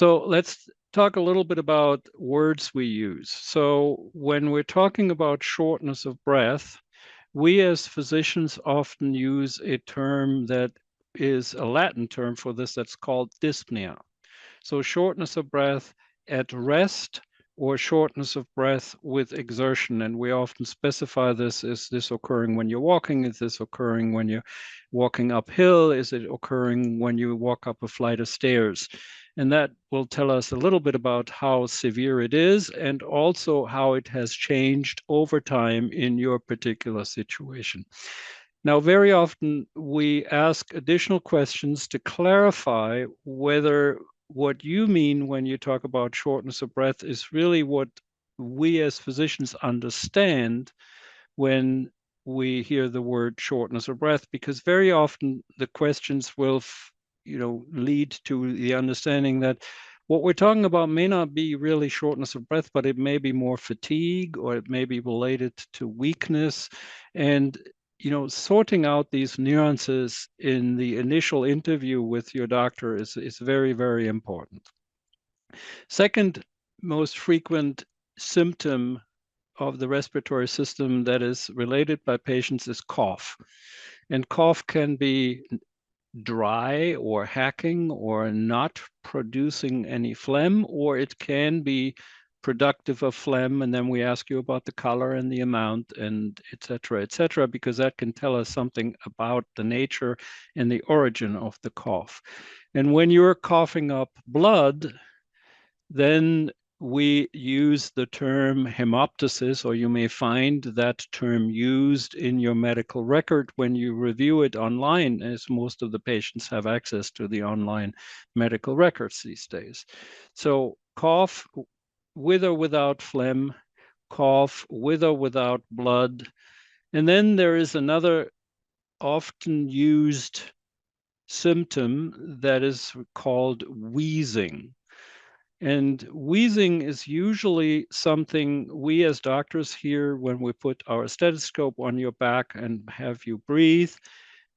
So let's talk a little bit about words we use. So when we're talking about shortness of breath, we as physicians often use a term that is a Latin term for this that's called dyspnea. So shortness of breath at rest or shortness of breath with exertion. And we often specify this: is this occurring when you're walking? Is this occurring when you're walking uphill? Is it occurring when you walk up a flight of stairs? And that will tell us a little bit about how severe it is and also how it has changed over time in your particular situation. Now, very often we ask additional questions to clarify whether what you mean when you talk about shortness of breath is really what we as physicians understand when we hear the word shortness of breath, because very often the questions will, lead to the understanding that what we're talking about may not be really shortness of breath, but it may be more fatigue, or it may be related to weakness. And sorting out these nuances in the initial interview with your doctor is very, very important. Second most frequent symptom of the respiratory system that is related by patients is cough. And cough can be dry or hacking or not producing any phlegm, or it can be productive of phlegm. And then we ask you about the color and the amount, and et cetera, because that can tell us something about the nature and the origin of the cough. And when you're coughing up blood, then we use the term hemoptysis, or you may find that term used in your medical record when you review it online, as most of the patients have access to the online medical records these days. So cough with or without phlegm, cough with or without blood. And then there is another often used symptom that is called wheezing. And wheezing is usually something we as doctors hear when we put our stethoscope on your back and have you breathe.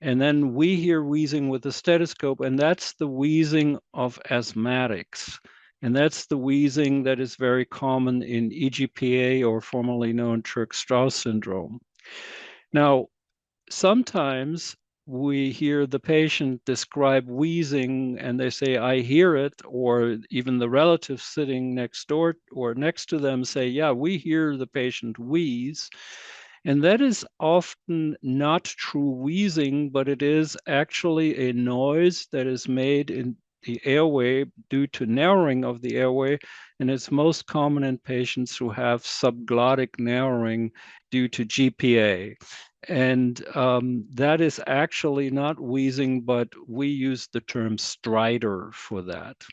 And then we hear wheezing with the stethoscope, and that's the wheezing of asthmatics. And that's the wheezing that is very common in EGPA, or formerly known Churg-Strauss syndrome. Now, sometimes we hear the patient describe wheezing and they say, I hear it, or even the relative sitting next door or next to them say, yeah, we hear the patient wheeze. And that is often not true wheezing, but it is actually a noise that is made in the airway due to narrowing of the airway. And it's most common in patients who have subglottic narrowing due to GPA. And that is actually not wheezing, but we use the term stridor for that.